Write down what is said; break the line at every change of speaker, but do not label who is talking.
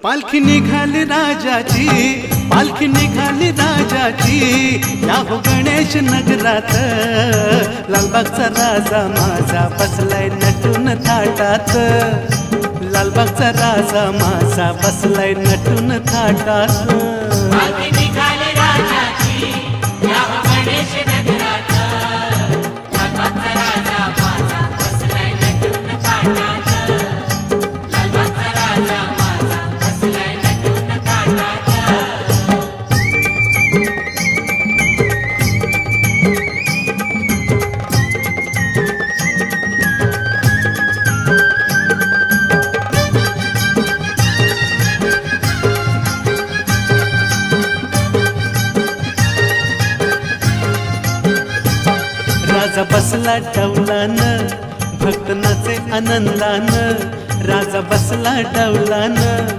पालखी निघाली राजाची, पालखी निघाली राजाची, या हो गणेश नगरात। लालबागचा राजा माझा बसलाय नटून थाटात, लालबागचा राजा माझा बसलाय नटून थाटात।
पालखी निघाली राजाची, या हो गणेश नगरात। लालबागचा राजा माझा बसलाय नटून थाटात, लालबागचा राजा माझा बसलाय नटून थाटात।
राजा बसला डौलान, भक्त नाचे आनंदान, राजा बसला डौलान।